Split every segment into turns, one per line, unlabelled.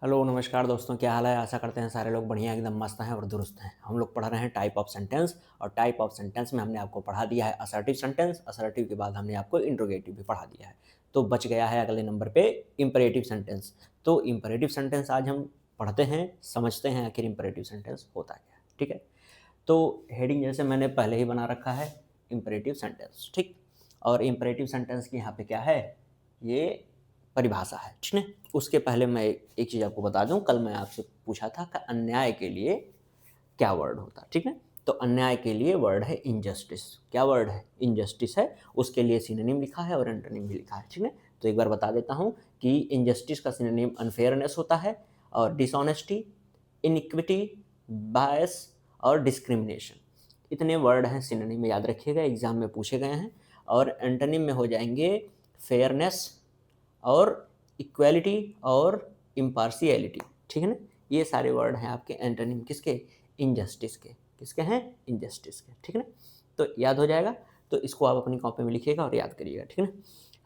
Hello नमस्कार दोस्तों, क्या हाल है। आशा करते हैं सारे लोग बढ़िया एकदम मस्त हैं और दुरुस्त हैं। हम लोग पढ़ रहे हैं टाइप ऑफ सेंटेंस और टाइप ऑफ सेंटेंस में हमने आपको पढ़ा दिया है असर्टिव सेंटेंस। असर्टिव के बाद हमने आपको इंट्रोगेटिव भी पढ़ा दिया है। तो बच गया है अगले नंबर पे इम्परेटिव सेंटेंस। तो इम्परेटिव सेंटेंस आज हम पढ़ते हैं, समझते हैं आखिर इम्परेटिव सेंटेंस होता क्या है। ठीक है, तो हेडिंग जैसे मैंने पहले ही बना रखा है इम्परेटिव सेंटेंस। ठीक, और इम्परेटिव सेंटेंस की यहाँ पे क्या है, ये परिभाषा है। ठीक है, उसके पहले मैं एक चीज़ आपको बता दूं, कल मैं आपसे पूछा था कि अन्याय के लिए क्या वर्ड होता है। ठीक है, तो अन्याय के लिए वर्ड है इनजस्टिस। क्या वर्ड है? इनजस्टिस है। उसके लिए सिनोनिम लिखा है और एंटोनिम भी लिखा है। ठीक है, तो एक बार बता देता हूँ कि इनजस्टिस का सिनोनिम अनफेयरनेस होता है, और डिसऑनेस्टी, इनइक्विटी, बायस और डिस्क्रिमिनेशन। इतने वर्ड हैं सिनोनिम में, याद रखिएगा, एग्जाम में पूछे गए हैं। और एंटोनिम में हो जाएंगे फेयरनेस और इक्वालिटी और इम्पार्शियलिटी। ठीक है ना, ये सारे वर्ड हैं आपके एंटोनिम किसके? इनजस्टिस के। किसके हैं? इनजस्टिस के। ठीक है ना, तो याद हो जाएगा। तो इसको आप अपनी कॉपी में लिखिएगा और याद करिएगा। ठीक है ना,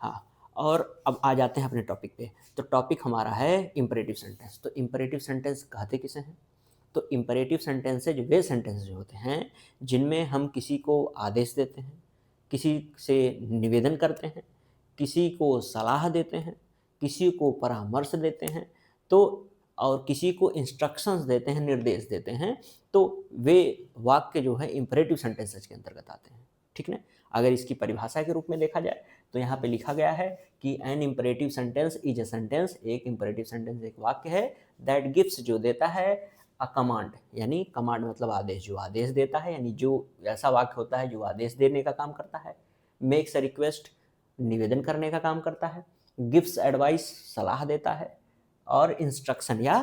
हाँ। और अब आ जाते हैं अपने टॉपिक पे। तो टॉपिक हमारा है इम्परेटिव सेंटेंस। तो इम्परेटिव सेंटेंस कहते किसे हैं? तो इम्परेटिव सेंटेंसेज वे सेंटेंस जो होते हैं जिनमें हम किसी को आदेश देते हैं, किसी से निवेदन करते हैं, किसी को सलाह देते हैं, किसी को परामर्श देते हैं, तो और किसी को इंस्ट्रक्शंस देते हैं, निर्देश देते हैं, तो वे वाक्य जो है इम्परेटिव सेंटेंसेज के अंतर्गत आते हैं। ठीक है, अगर इसकी परिभाषा के रूप में देखा जाए तो यहाँ पे लिखा गया है कि an imperative sentence is a sentence. एक इम्परेटिव सेंटेंस एक वाक्य है दैट गिव्स, जो देता है, अ कमांड, यानी कमांड मतलब आदेश, जो आदेश देता है, यानी जो ऐसा वाक्य होता है जो आदेश देने का काम करता है। मेक्स अ रिक्वेस्ट, निवेदन करने का काम करता है। गिव्स एडवाइस, सलाह देता है। और इंस्ट्रक्शन या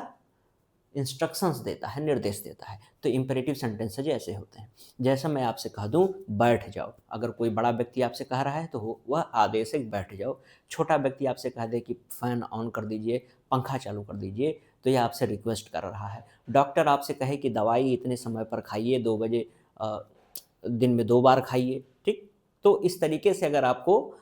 इंस्ट्रक्शंस देता है, निर्देश देता है। तो इम्पेरेटिव सेंटेंसेज ऐसे होते हैं। जैसा मैं आपसे कह दूं बैठ जाओ, अगर कोई बड़ा व्यक्ति आपसे कह रहा है तो वह आदेश है बैठ जाओ। छोटा व्यक्ति आपसे कह दे कि फैन ऑन कर दीजिए, पंखा चालू कर दीजिए, तो यह आपसे रिक्वेस्ट कर रहा है। डॉक्टर आपसे कहे कि दवाई इतने समय पर खाइए, 2 बजे दिन में 2 बार खाइए। ठीक, तो इस तरीके से अगर आपको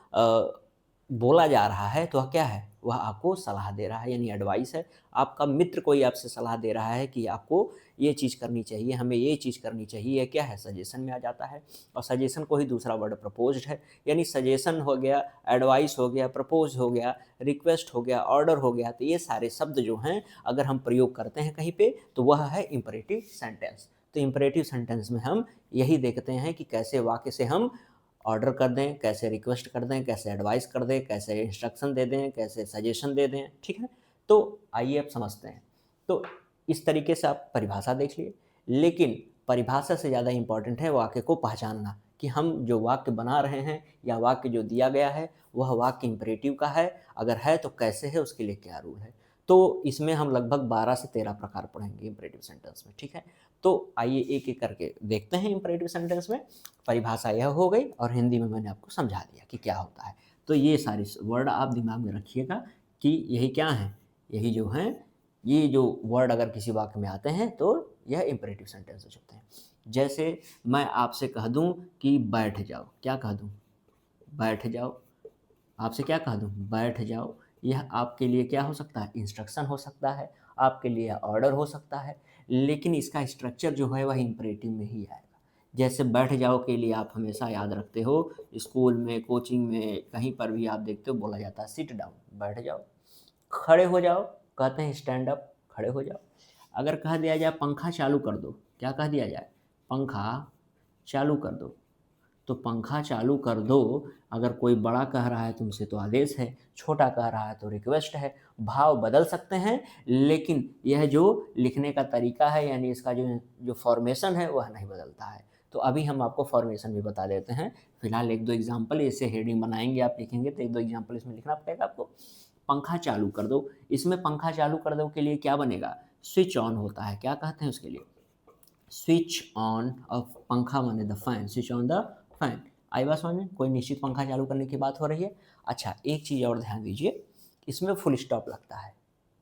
बोला जा रहा है तो वह क्या है? वह आपको सलाह दे रहा है, यानी एडवाइस है। आपका मित्र कोई आपसे सलाह दे रहा है कि आपको ये चीज़ करनी चाहिए, हमें ये चीज़ करनी चाहिए, ये क्या है? सजेशन में आ जाता है। और सजेशन को ही दूसरा वर्ड प्रपोज्ड है, यानी सजेशन हो गया, एडवाइस हो गया, प्रपोज हो गया, रिक्वेस्ट हो गया, ऑर्डर हो गया। तो ये सारे शब्द जो हैं अगर हम प्रयोग करते हैं कहीं पे तो वह है इम्परेटिव सेंटेंस। तो इम्परेटिव सेंटेंस में हम यही देखते हैं कि कैसे वाक्य से हम ऑर्डर कर दें, कैसे रिक्वेस्ट कर दें, कैसे एडवाइस कर दें, कैसे इंस्ट्रक्शन दे दें, कैसे सजेशन दे दें। ठीक है, तो आइए अब समझते हैं। तो इस तरीके से आप परिभाषा देख लिए, लेकिन परिभाषा से ज़्यादा इम्पॉर्टेंट है वाक्य को पहचानना कि हम जो वाक्य बना रहे हैं या वाक्य जो दिया गया है वह वाक्य इम्परेटिव का है, अगर है तो कैसे है, उसके लिए क्या रूल है। तो इसमें हम लगभग 12 से 13 प्रकार पढ़ेंगे इम्परेटिव सेंटेंस में। ठीक है, तो आइए एक एक करके देखते हैं इम्परेटिव सेंटेंस में। परिभाषा यह हो गई और हिंदी में मैंने आपको समझा दिया कि क्या होता है। तो ये सारी वर्ड आप दिमाग में रखिएगा कि यही क्या है, यही जो हैं, ये जो वर्ड अगर किसी वाक्य में आते हैं तो यह इम्परेटिव सेंटेंसेस होते हैं। जैसे मैं आपसे कह दूं कि बैठ जाओ, क्या कह दूं? बैठ जाओ। आपसे क्या कह दूँ? बैठ जाओ। यह आपके लिए क्या हो सकता है? इंस्ट्रक्शन हो सकता है, आपके लिए ऑर्डर हो सकता है, लेकिन इसका स्ट्रक्चर जो है वह इम्परेटिव में ही आएगा। जैसे बैठ जाओ के लिए आप हमेशा याद रखते हो, स्कूल में, कोचिंग में, कहीं पर भी आप देखते हो बोला जाता है सिट डाउन, बैठ जाओ। खड़े हो जाओ, कहते हैं स्टैंड अप, खड़े हो जाओ। अगर कह दिया जाए पंखा चालू कर दो, क्या कह दिया जाए? पंखा चालू कर दो। तो पंखा चालू कर दो, अगर कोई बड़ा कह रहा है तुमसे तो आदेश है, छोटा कह रहा है तो रिक्वेस्ट है। भाव बदल सकते हैं, लेकिन यह जो लिखने का तरीका है, यानी इसका जो जो फॉर्मेशन है वह नहीं बदलता है। तो अभी हम आपको फॉर्मेशन भी बता देते हैं। फिलहाल एक दो एग्जाम्पल, इससे हेडिंग बनाएंगे, आप लिखेंगे तो एक दो एग्जाम्पल इसमें लिखना पड़ेगा आपको। पंखा चालू कर दो, इसमें पंखा चालू कर दो के लिए क्या बनेगा? स्विच ऑन होता है, क्या कहते हैं उसके लिए? स्विच ऑन ऑफ, पंखा माने the fan, switch on the fan. आई बात समझ में? कोई निश्चित पंखा चालू करने की बात हो रही है। अच्छा, एक चीज़ और ध्यान दीजिए, इसमें फुल स्टॉप लगता है,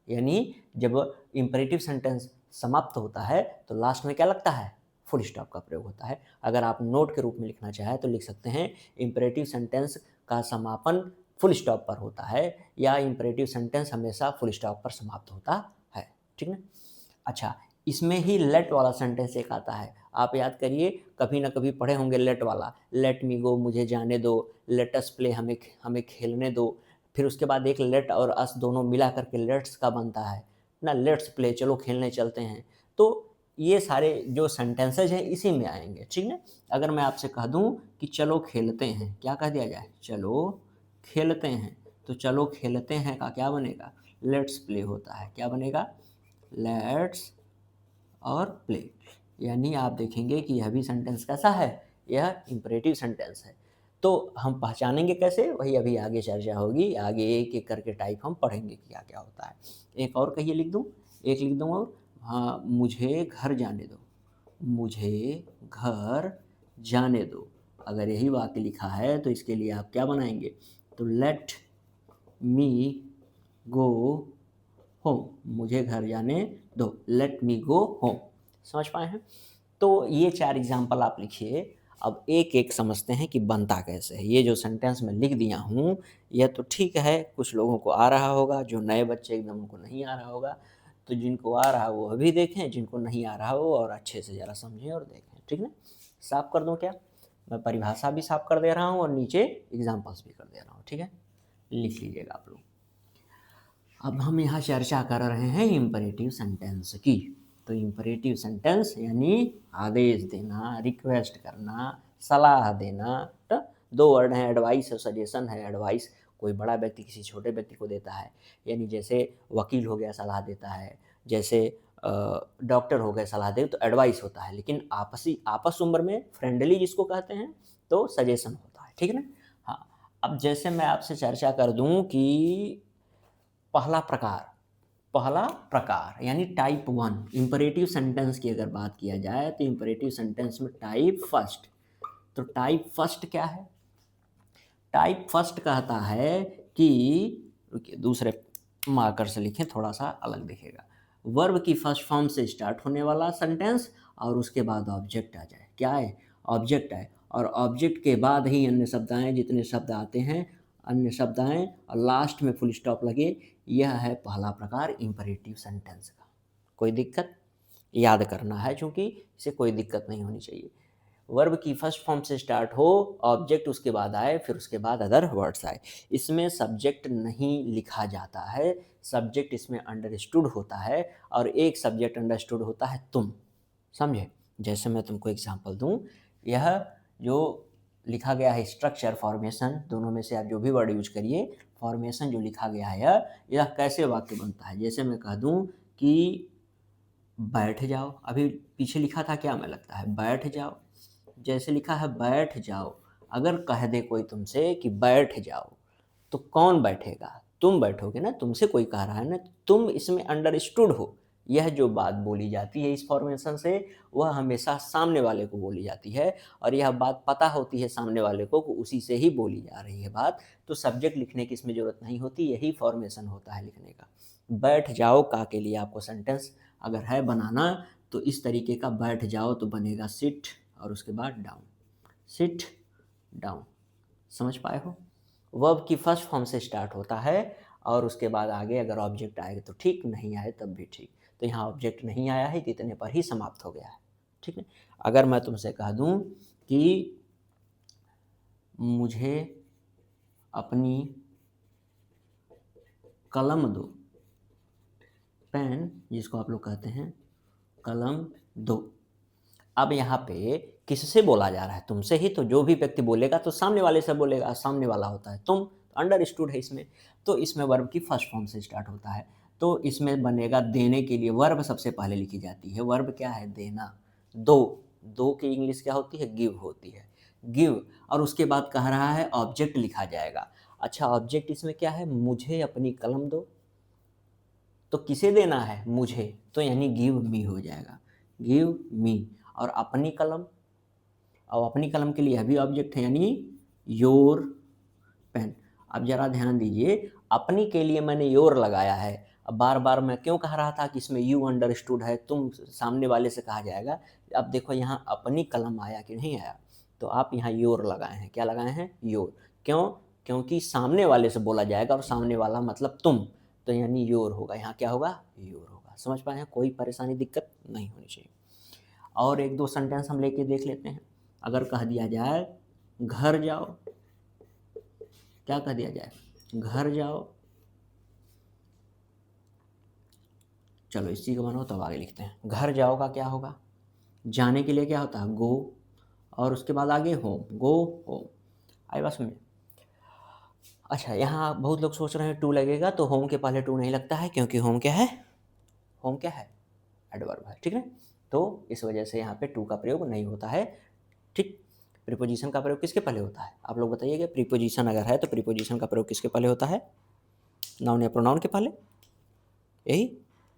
यानी जब इम्परेटिव सेंटेंस समाप्त होता है तो लास्ट में क्या लगता है? फुल स्टॉप का प्रयोग होता है। अगर आप नोट के रूप में लिखना चाहें तो लिख सकते हैं इम्परेटिव सेंटेंस का समापन फुल स्टॉप पर होता है, या इम्परेटिव सेंटेंस हमेशा फुल स्टॉप पर समाप्त होता है। ठीक ना। अच्छा, इसमें ही लेट वाला सेंटेंस एक आता है, आप याद करिए, कभी ना कभी पढ़े होंगे लेट वाला, लेट मी गो, मुझे जाने दो, लेट अस प्ले, हमें हमें खेलने दो। फिर उसके बाद एक लेट और अस दोनों मिला करके लेट्स का बनता है ना, लेट्स प्ले, चलो खेलने चलते हैं। तो ये सारे जो सेंटेंसेज हैं इसी में आएंगे, ठीक ना। अगर मैं आपसे कह दूं कि चलो खेलते हैं, क्या कह दिया जाए, चलो खेलते हैं, तो चलो खेलते हैं का क्या बनेगा, लेट्स प्ले होता है, क्या बनेगा, लेट्स और प्ले। यानी आप देखेंगे कि यह भी सेंटेंस कैसा है, यह इंपरेटिव सेंटेंस है। तो हम पहचानेंगे कैसे, वही अभी आगे चर्चा होगी, आगे एक एक करके टाइप हम पढ़ेंगे क्या क्या होता है। एक और कहिए, लिख दूँ, एक लिख दूँ और, हाँ, मुझे घर जाने दो, मुझे घर जाने दो। अगर यही वाक्य लिखा है तो इसके लिए आप क्या बनाएंगे, तो लेट मी गो होम, मुझे घर जाने दो, लेट मी गो होम। समझ पाए हैं। तो ये 4 एग्जाम्पल आप लिखिए। अब एक एक समझते हैं कि बनता कैसे है। ये जो सेंटेंस मैं लिख दिया हूँ, यह तो ठीक है, कुछ लोगों को आ रहा होगा, जो नए बच्चे एकदम उनको नहीं आ रहा होगा। तो जिनको आ रहा है वो अभी देखें, जिनको नहीं आ रहा हो और अच्छे से ज़रा समझें और देखें, ठीक ना। साफ कर दूँ क्या, मैं परिभाषा भी साफ कर दे रहा हूँ और नीचे एग्जाम्पल्स भी कर दे रहा हूँ, ठीक है, लिख लीजिएगा आप लोग। अब हम यहाँ चर्चा कर रहे हैं इम्परेटिव सेंटेंस की। तो इम्परेटिव सेंटेंस यानी आदेश देना, रिक्वेस्ट करना, सलाह देना। तो 2 वर्ड हैं, एडवाइस और सजेशन है। एडवाइस कोई बड़ा व्यक्ति किसी छोटे व्यक्ति को देता है, यानी जैसे वकील हो गया सलाह देता है, जैसे डॉक्टर हो गए सलाह दे, तो एडवाइस होता है। लेकिन आपस उम्र में फ्रेंडली जिसको कहते हैं तो सजेशन होता है, ठीक है ना। हाँ, अब जैसे मैं आपसे चर्चा कर दूं कि पहला प्रकार यानी टाइप 1 इंपरेटिव सेंटेंस की अगर बात किया जाए तो इंपरेटिव सेंटेंस में टाइप फर्स्ट। तो टाइप फर्स्ट क्या है, टाइप फर्स्ट कहता है कि, रुकिए दूसरे मार्कर से लिखें, थोड़ा सा अलग दिखेगा, वर्ब की फर्स्ट फॉर्म से स्टार्ट होने वाला सेंटेंस और उसके बाद ऑब्जेक्ट आ जाए, क्या है, ऑब्जेक्ट आए, और ऑब्जेक्ट के बाद ही अन्य शब्द आए, जितने शब्द आते हैं अन्य शब्द आए, और लास्ट में फुल स्टॉप लगे। यह है पहला प्रकार इंपरेटिव सेंटेंस का। कोई दिक्कत, याद करना है, क्योंकि इसे कोई दिक्कत नहीं होनी चाहिए। वर्ब की फर्स्ट फॉर्म से स्टार्ट हो, ऑब्जेक्ट उसके बाद आए, फिर उसके बाद अदर वर्ड्स आए। इसमें सब्जेक्ट नहीं लिखा जाता है, सब्जेक्ट इसमें अंडरस्टूड होता है, और एक सब्जेक्ट अंडरस्टूड होता है तुम, समझे। जैसे मैं तुमको एग्जांपल दूं, यह जो लिखा गया है स्ट्रक्चर फॉर्मेशन, दोनों में से आप जो भी वर्ड यूज करिए, फॉर्मेशन जो लिखा गया है यह कैसे वाक्य बनता है। जैसे मैं कह दूं कि बैठ जाओ, अभी पीछे लिखा था क्या, मैं लगता है बैठ जाओ, जैसे लिखा है बैठ जाओ, अगर कह दे कोई तुमसे कि बैठ जाओ, तो कौन बैठेगा, तुम बैठोगे ना, तुमसे कोई कह रहा है ना, तुम इसमें अंडरस्टूड हो। यह जो बात बोली जाती है इस फॉर्मेशन से, वह हमेशा सामने वाले को बोली जाती है, और यह बात पता होती है सामने वाले को कि उसी से ही बोली जा रही है बात, तो सब्जेक्ट लिखने की इसमें ज़रूरत नहीं होती, यही फॉर्मेशन होता है लिखने का। बैठ जाओ का के लिए आपको सेंटेंस अगर है बनाना, तो इस तरीके का, बैठ जाओ तो बनेगा सिट और उसके बाद डाउन, सिट डाउन। समझ पाए हो। वर्ब की फर्स्ट फॉर्म से स्टार्ट होता है और उसके बाद आगे अगर ऑब्जेक्ट आएगा तो ठीक, नहीं आए तब भी ठीक। तो यहाँ ऑब्जेक्ट नहीं आया है, इतने पर ही समाप्त हो गया है, ठीक है। अगर मैं तुमसे कह दूं कि मुझे अपनी कलम दो, पेन जिसको आप लोग कहते हैं, कलम दो। अब यहाँ पे किससे बोला जा रहा है, तुमसे ही, तो जो भी व्यक्ति बोलेगा तो सामने वाले से बोलेगा, सामने वाला होता है तुम, अंडरस्टूड है इसमें। तो इसमें वर्ब की फर्स्ट फॉर्म से स्टार्ट होता है, तो इसमें बनेगा देने के लिए वर्ब सबसे पहले लिखी जाती है। वर्ब क्या है, देना। दो, दो की इंग्लिश क्या होती है, गिव होती है, गिव। और उसके बाद कह रहा है ऑब्जेक्ट लिखा जाएगा। अच्छा, ऑब्जेक्ट इसमें क्या है, मुझे अपनी कलम दो, तो किसे देना है, मुझे, तो यानी गिव मी हो जाएगा, गिव मी। और अपनी कलम, और अपनी कलम के लिए अभी ऑब्जेक्ट है, यानी योर पेन। अब जरा ध्यान दीजिए, अपनी के लिए मैंने योर लगाया है। अब बार बार मैं क्यों कह रहा था कि इसमें यू अंडरस्टूड है, तुम सामने वाले से कहा जाएगा। अब देखो यहाँ अपनी कलम आया कि नहीं आया, तो आप यहाँ योर लगाए हैं, क्या लगाए हैं, योर। क्यों, क्योंकि सामने वाले से बोला जाएगा, और सामने वाला मतलब तुम, तो यानी योर होगा, यहाँ क्या होगा, योर होगा। समझ पाए हैं, कोई परेशानी दिक्कत नहीं होनी चाहिए। और एक दो सेंटेंस हम लेके देख लेते हैं। अगर कह दिया जाए घर जाओ, क्या कह दिया जाए, घर जाओ, चलो इसी को बनाओ तब आगे लिखते हैं। घर जाओ का क्या होगा, जाने के लिए क्या होता है, गो, और उसके बाद आगे होम, गो होम। आई बात समझ। अच्छा, यहाँ बहुत लोग सोच रहे हैं टू लगेगा, तो होम के पहले टू नहीं लगता है, क्योंकि होम क्या है, होम क्या है, एडवर्ब है, ठीक है। तो इस वजह से यहाँ पे टू का प्रयोग नहीं होता है, ठीक। प्रीपोजिशन का प्रयोग किसके पहले होता है, आप लोग बताइएगा। प्रीपोजिशन अगर है तो प्रीपोजिशन का प्रयोग किसके पहले होता है, नाउन या प्रोनाउन के पहले, यही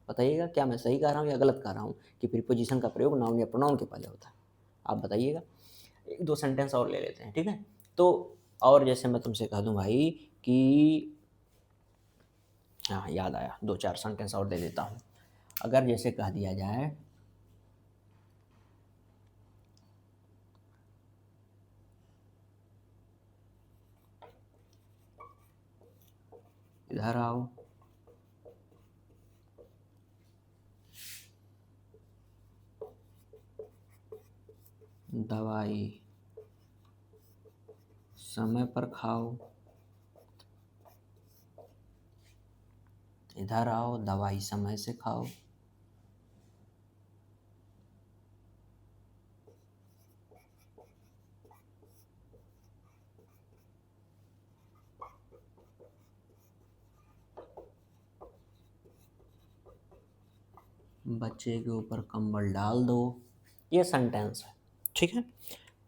बताइएगा। क्या मैं सही कह रहा हूँ या गलत कह रहा हूँ कि प्रीपोजिशन का प्रयोग नाउन या प्रोनाउन के पहले होता है, आप बताइएगा। एक दो सेंटेंस और ले लेते हैं, ठीक है। तो और जैसे मैं तुमसे कह दूं भाई कि, हाँ याद आया, दो चार सेंटेंस और दे देता हूँ। अगर जैसे कह दिया जाए इधर आओ, दवाई समय पर खाओ, इधर आओ, दवाई समय से खाओ। बच्चे के ऊपर कंबल डाल दो, ये सेंटेंस है, ठीक है।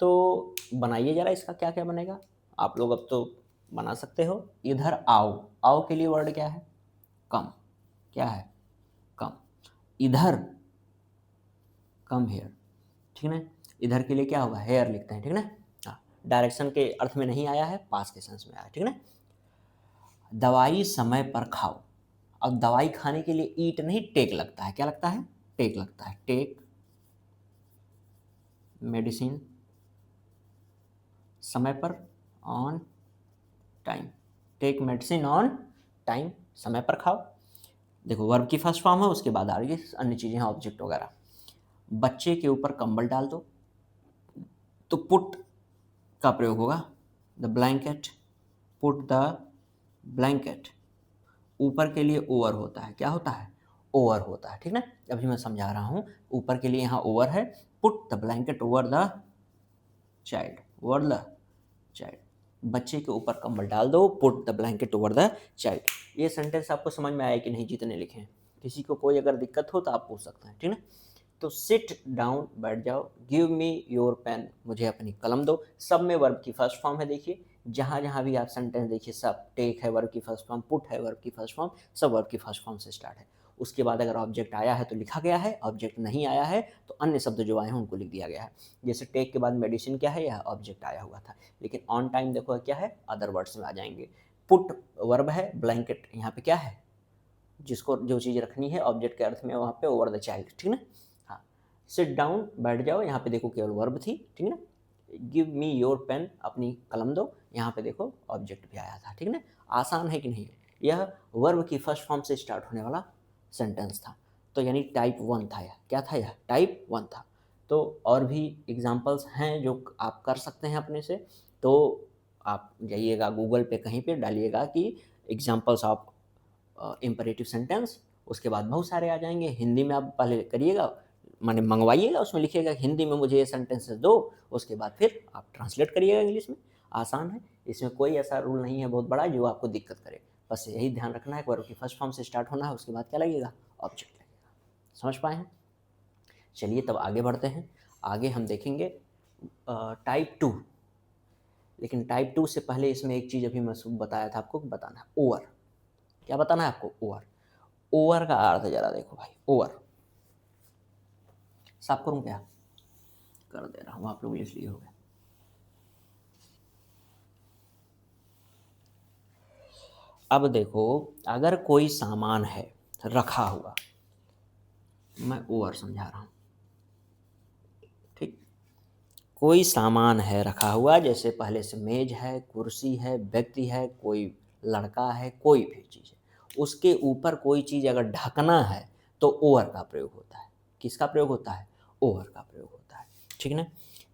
तो बनाइए ज़रा, इसका क्या क्या बनेगा, आप लोग अब तो बना सकते हो। इधर आओ, आओ के लिए वर्ड क्या है, कम, क्या है, कम। इधर, कम हेयर, ठीक है ना। इधर के लिए क्या होगा, हेयर लिखते हैं, ठीक है ना। हाँ, डायरेक्शन के अर्थ में नहीं आया है, पास के सेंस में आया है, ठीक है ना। दवाई समय पर खाओ, अब दवाई खाने के लिए ईट नहीं टेक लगता है, क्या लगता है, टेक लगता है, टेक मेडिसिन समय पर, on time, take medicine on time, समय पर खाओ। देखो वर्ब की फर्स्ट फॉर्म है, उसके बाद आ रही है अन्य चीज़ें, ऑब्जेक्ट वगैरह। बच्चे के ऊपर कंबल डाल दो, तो पुट का प्रयोग होगा, the blanket, put the blanket. ऊपर के लिए ओवर होता है, क्या होता है, ओवर होता है, ठीक ना। अभी मैं समझा रहा हूँ, ऊपर के लिए यहाँ ओवर है, put the blanket over the child, over the child. बच्चे के ऊपर कंबल डाल दो, put the blanket over the child. ये सेंटेंस आपको समझ में आया कि नहीं, जितने लिखे हैं। किसी को कोई अगर दिक्कत हो तो आप पूछ सकते हैं, ठीक ना। तो सिट डाउन, बैठ जाओ, गिव मी योर पेन, मुझे अपनी कलम दो। सब में वर्ब की फर्स्ट फॉर्म है, देखिए जहाँ जहाँ भी आप सेंटेंस देखिए, सब टेक है वर्ब की फर्स्ट फॉर्म, पुट है वर्ब की फर्स्ट फॉर्म, सब वर्ब की फर्स्ट फॉर्म से स्टार्ट है। उसके बाद अगर ऑब्जेक्ट आया है तो लिखा गया है, ऑब्जेक्ट नहीं आया है तो अन्य शब्द जो आए हैं उनको लिख दिया गया है। जैसे टेक के बाद मेडिसिन क्या है, यह ऑब्जेक्ट आया हुआ था, लेकिन ऑन टाइम देखो क्या है, अदर वर्ड्स में आ जाएंगे। पुट वर्ब है, ब्लैंकेट यहाँ पे क्या है, जिसको जो चीज़ रखनी है ऑब्जेक्ट के अर्थ में, वहाँ पे ओवर द चाइल्ड, ठीक ना। हाँ, सिट डाउन, बैठ जाओ, यहाँ पे देखो केवल वर्ब थी, ठीक ना। गिव मी योर पेन, अपनी कलम दो, यहाँ पे देखो ऑब्जेक्ट भी आया था, ठीक ना। आसान है कि नहीं, यह वर्ब की फर्स्ट फॉर्म से स्टार्ट होने वाला सेंटेंस था, तो यानी टाइप 1 था, यह क्या था, यह टाइप 1 था। तो और भी एग्जाम्पल्स हैं जो आप कर सकते हैं अपने से, तो आप जाइएगा गूगल पे कहीं पे डालिएगा कि एग्जाम्पल्स ऑफ इम्परेटिव सेंटेंस, उसके बाद बहुत सारे आ जाएंगे। हिंदी में आप पहले करिएगा, माने मंगवाइएगा, उसमें लिखिएगा हिंदी में मुझे ये सेंटेंसेस दो, उसके बाद फिर आप ट्रांसलेट करिएगा इंग्लिश में। आसान है, इसमें कोई ऐसा रूल नहीं है बहुत बड़ा जो आपको दिक्कत करे। बस यही ध्यान रखना है कि वर्ब की फर्स्ट फॉर्म से स्टार्ट होना है, उसके बाद क्या लगेगा, ऑब्जेक्ट लगेगा। समझ पाए हैं। चलिए तब आगे बढ़ते हैं। आगे हम देखेंगे टाइप 2, लेकिन टाइप 2 से पहले इसमें एक चीज़ अभी मैं बताया था आपको, बताना है ओवर। क्या बताना है आपको, ओवर। ओवर का अर्थ जरा देखो भाई, ओवर साफ करूं क्या, कर दे रहा हूं, आप लोग इसलिए हो गए। अब देखो, अगर कोई सामान है रखा हुआ, मैं ओवर समझा रहा हूं, ठीक। कोई सामान है रखा हुआ, जैसे पहले से मेज है, कुर्सी है, व्यक्ति है, कोई लड़का है, कोई भी चीज़ है, उसके ऊपर कोई चीज़ अगर ढकना है तो ओवर का प्रयोग होता है। किसका प्रयोग होता है? ओवर का प्रयोग होता है, ठीक है ना।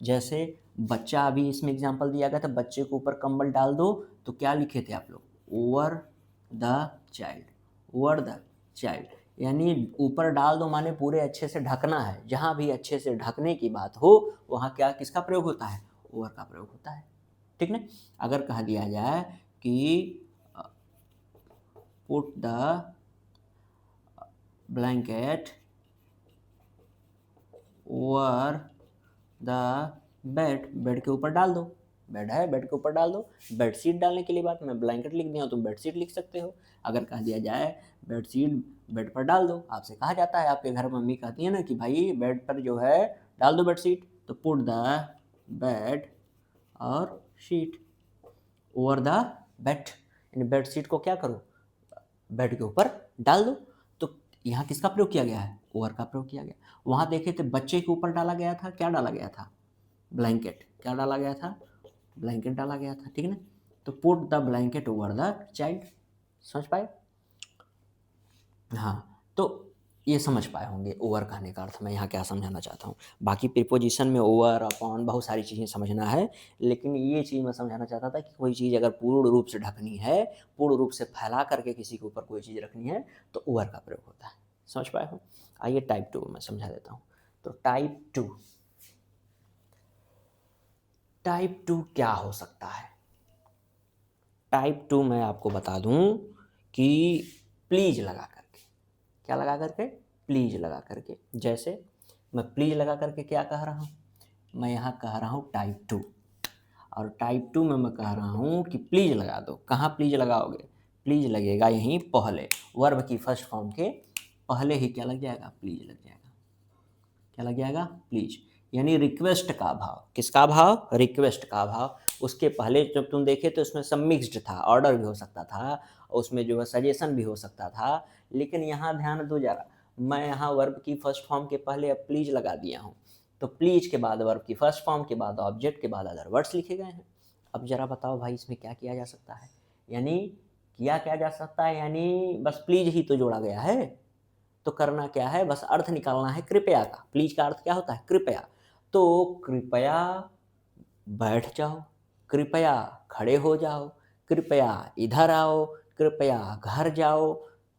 जैसे बच्चा, अभी इसमें एग्जांपल दिया गया था, बच्चे के ऊपर कंबल डाल दो, तो क्या लिखे थे आप लोग? Over the child, over the child, यानी ऊपर डाल दो माने पूरे अच्छे से ढकना है। जहाँ भी अच्छे से ढकने की बात हो वहाँ क्या, किसका प्रयोग होता है? ओवर का प्रयोग होता है, ठीक ना। अगर कह दिया जाए कि put the blanket over the bed, bed के ऊपर डाल दो, बेड है बेड के ऊपर डाल दो। बेडशीट डालने के लिए बात, मैं ब्लैंकेट लिख दिया हूँ, तुम बेडशीट लिख सकते हो। अगर कह दिया जाए बेडशीट बेड पर डाल दो, आपसे कहा जाता है, आपके घर मम्मी कहती है ना कि भाई बेड पर जो है डाल दो बेडशीट, तो पुट द बेड और शीट ओवर द बेड, यानी बेडशीट को क्या करो? बेड के ऊपर डाल दो। तो यहाँ किसका प्रयोग किया गया है? ओवर का प्रयोग किया गया। वहाँ देखे थे बच्चे के ऊपर डाला गया था, क्या डाला गया था? ब्लैंकेट। क्या डाला गया था? ब्लैंकेट डाला गया था, ठीक है ना। तो put the blanket over the child, समझ पाए? हाँ, तो ये समझ पाए होंगे ओवर कहने का अर्थ मैं यहाँ क्या समझाना चाहता हूँ। बाकी प्रीपोजिशन में ओवर, अपॉन बहुत सारी चीज़ें समझना है, लेकिन ये चीज़ मैं समझाना चाहता था कि कोई चीज़ अगर पूर्ण रूप से ढकनी है, पूर्ण रूप से फैला करके किसी के ऊपर कोई चीज़ रखनी है, तो ओवर का प्रयोग होता है। समझ पाए हो? आइए टाइप 2 मैं समझा देता हूँ। तो टाइप 2 क्या हो सकता है? टाइप 2 मैं आपको बता दूं कि प्लीज लगा करके। क्या लगा करके? प्लीज लगा करके। जैसे मैं प्लीज लगा करके क्या कह रहा हूँ? मैं यहाँ कह रहा हूँ टाइप 2, और टाइप 2 में मैं कह रहा हूँ कि प्लीज लगा दो। कहाँ प्लीज लगाओगे? प्लीज लगेगा यहीं पहले, वर्ब की फर्स्ट फॉर्म के पहले ही क्या लग जाएगा? प्लीज लग जाएगा। क्या लग जाएगा? प्लीज, यानी रिक्वेस्ट का भाव। किसका भाव? रिक्वेस्ट का भाव। उसके पहले जब तुम देखे तो उसमें सब मिक्स्ड था, ऑर्डर भी हो सकता था, उसमें जो है सजेशन भी हो सकता था, लेकिन यहाँ ध्यान दो जरा, मैं यहाँ वर्ब की फर्स्ट फॉर्म के पहले अब प्लीज लगा दिया हूँ, तो प्लीज के बाद वर्ब की फर्स्ट फॉर्म के बाद ऑब्जेक्ट के बाद अदर वर्ड्स लिखे गए हैं। अब जरा बताओ भाई इसमें क्या किया जा सकता है? यानी किया क्या जा सकता है? यानी बस प्लीज ही तो जोड़ा गया है, तो करना क्या है? बस अर्थ निकालना है कृपया का। प्लीज का अर्थ क्या होता है? कृपया। तो कृपया बैठ जाओ, कृपया खड़े हो जाओ, कृपया इधर आओ, कृपया घर जाओ।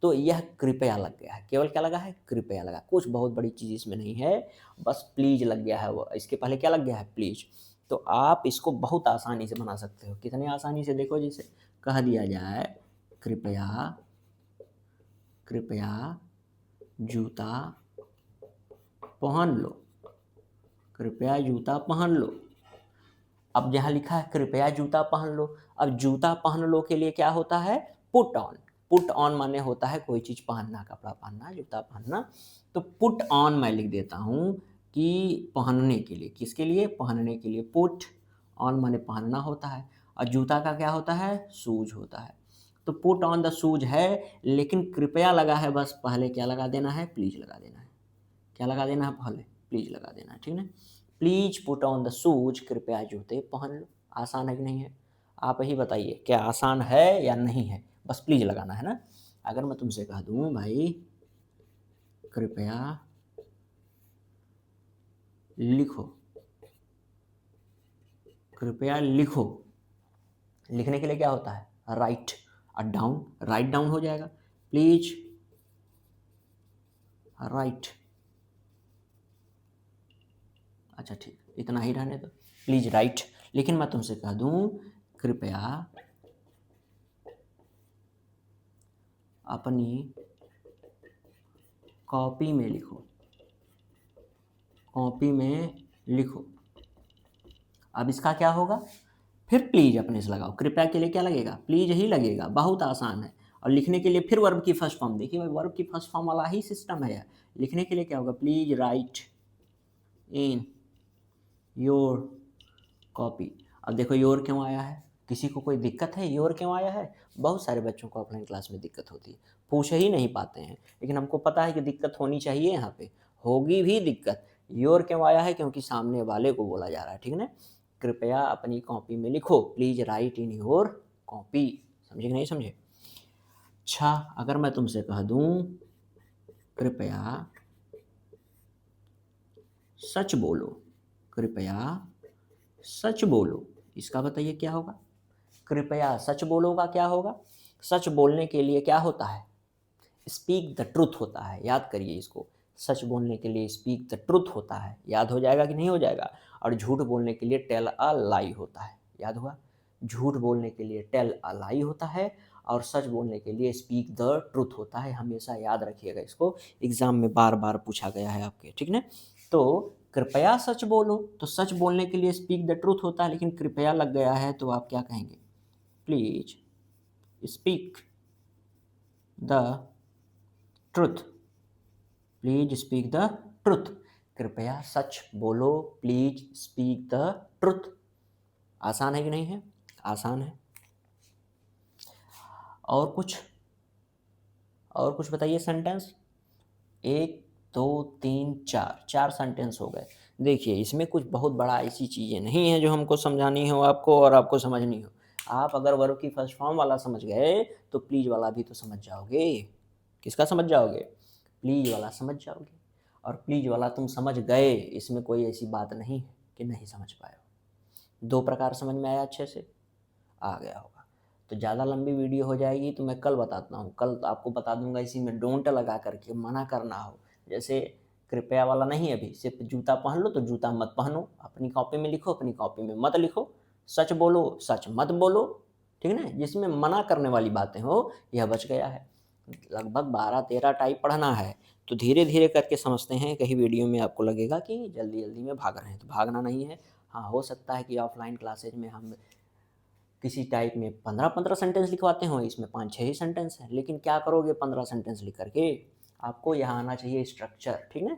तो यह कृपया लग गया है। केवल क्या लगा है? कृपया लगा। कुछ बहुत बड़ी चीज़ इसमें नहीं है, बस प्लीज लग गया है। वो इसके पहले क्या लग गया है? प्लीज। तो आप इसको बहुत आसानी से बना सकते हो। कितनी आसानी से? देखो, जैसे कह दिया जाए कृपया, कृपया जूता पहन लो, कृपया जूता पहन लो। अब यहाँ लिखा है कृपया जूता पहन लो। अब जूता पहन लो के लिए क्या होता है? Put on. पुट ऑन माने होता है कोई चीज़ पहनना, कपड़ा पहनना, जूता पहनना। तो पुट ऑन मैं लिख देता हूँ कि पहनने के लिए। किसके लिए? पहनने के लिए। पुट ऑन माने पहनना होता है, और जूता का क्या होता है? शूज होता है। तो पुट ऑन द शूज है, लेकिन कृपया लगा है, बस पहले क्या लगा देना है? प्लीज लगा देना है। क्या लगा देना है? पहले प्लीज लगा देना है, ठीक है। Please put on the shoes, कृपया जूते पहन लो। आसान है कि नहीं है? आप ही बताइए, क्या आसान है या नहीं है? बस प्लीज लगाना है ना। अगर मैं तुमसे कह दूं भाई कृपया लिखो, कृपया लिखो, लिखने के लिए क्या होता है? राइट। और डाउन, राइट डाउन हो जाएगा। Please right. अच्छा ठीक, इतना ही रहने दो, प्लीज राइट। लेकिन मैं तुमसे कह दूं कृपया अपनी कॉपी में लिखो, कॉपी में लिखो। अब इसका क्या होगा? फिर प्लीज अपने से लगाओ। कृपया के लिए क्या लगेगा? प्लीज ही लगेगा। बहुत आसान है। और लिखने के लिए फिर वर्ब की फर्स्ट फॉर्म। देखिए भाई, वर्ब की फर्स्ट फॉर्म वाला ही सिस्टम है। लिखने के लिए क्या होगा? Please right in your copy. अब देखो योर क्यों आया है? किसी को कोई दिक्कत है? योर क्यों आया है? बहुत सारे बच्चों को ऑफलाइन क्लास में दिक्कत होती है, पूछ ही नहीं पाते हैं, लेकिन हमको पता है कि दिक्कत होनी चाहिए, यहाँ पे होगी भी दिक्कत। योर क्यों आया है? क्योंकि सामने वाले को बोला जा रहा है, ठीक है ना। कृपया अपनी कॉपी में लिखो, please right in your copy. समझे कि नहीं समझे? अच्छा, अगर मैं तुमसे कह दूं कृपया सच बोलो, कृपया सच बोलो, इसका बताइए क्या होगा? कृपया सच बोलो का क्या होगा? सच बोलने के लिए क्या होता है? स्पीक द ट्रुथ होता है, याद करिए इसको। सच बोलने के लिए स्पीक द ट्रुथ होता है, याद हो जाएगा कि नहीं हो जाएगा? और झूठ बोलने के लिए टेल अ लाई होता है, याद हुआ? झूठ बोलने के लिए टेल अ लाई होता है और सच बोलने के लिए स्पीक द ट्रुथ होता है। हमेशा याद रखिएगा इसको, एग्जाम में बार बार पूछा गया है आपके, ठीक ना? तो कृपया सच बोलो, तो सच बोलने के लिए स्पीक द ट्रुथ होता है, लेकिन कृपया लग गया है तो आप क्या कहेंगे? Please speak the truth, please speak the truth. कृपया सच बोलो, प्लीज स्पीक द ट्रुथ। आसान है कि नहीं है? आसान है। और कुछ, और कुछ बताइए सेंटेंस। एक, दो, तीन, चार, चार सेंटेंस हो गए। देखिए इसमें कुछ बहुत बड़ा ऐसी चीज़ें नहीं है जो हमको समझानी हो आपको और आपको समझनी हो। आप अगर वर्ब की फर्स्ट फॉर्म वाला समझ गए तो प्लीज वाला भी तो समझ जाओगे। किसका समझ जाओगे? प्लीज वाला समझ जाओगे। और प्लीज वाला तुम समझ गए, इसमें कोई ऐसी बात नहीं है कि नहीं समझ पाए हो। दो प्रकार समझ में आया, अच्छे से आ गया होगा। तो ज़्यादा लंबी वीडियो हो जाएगी तो मैं कल बताता हूँ, कल आपको बता दूंगा इसी में डोंट लगा करके, मना करना हो। जैसे कृपया वाला नहीं, अभी सिर्फ जूता पहन लो तो जूता मत पहनो, अपनी कॉपी में लिखो, अपनी कॉपी में मत लिखो। सच बोलो, सच मत बोलो, ठीक है ना? जिसमें मना करने वाली बातें हो, यह बच गया है। लगभग 12-13 टाइप पढ़ना है, तो धीरे धीरे करके समझते हैं। कहीं वीडियो में आपको लगेगा कि जल्दी जल्दी में भाग रहे हैं, तो भागना नहीं है। हाँ, हो सकता है कि ऑफलाइन क्लासेज में हम किसी टाइप में 15-15 सेंटेंस लिखवाते हो, इसमें 5-6 ही सेंटेंस हैं, लेकिन क्या करोगे 15 सेंटेंस लिख करके? आपको यहाँ आना चाहिए स्ट्रक्चर, ठीक है?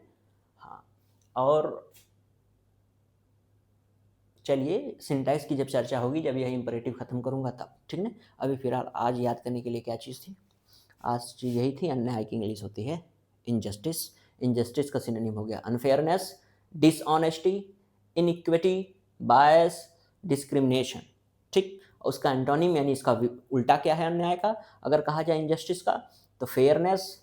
हाँ। और चलिए सिंटैक्स की जब चर्चा होगी, जब यह इंपरेटिव ख़त्म करूँगा तब, ठीक है? अभी फिलहाल आज याद करने के लिए क्या चीज़ थी? आज चीज़ यही थी, अन्याय की इंग्लिश होती है इनजस्टिस। इनजस्टिस का सिनोनिम हो गया अनफेयरनेस, डिसऑनेस्टी, इनइक्विटी, बायस, डिस्क्रिमिनेशन, ठीक? उसका एंटोनिम यानी इसका उल्टा क्या है अन्याय का, अगर कहा जाए इनजस्टिस का? तो फेयरनेस,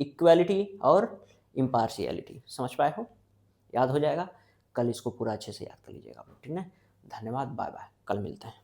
इक्वालिटी और इम्पार्शियलिटी। समझ पाए हो? याद हो जाएगा। कल इसको पूरा अच्छे से याद कर लीजिएगा, ठीक है? धन्यवाद, बाय बाय, कल मिलते हैं।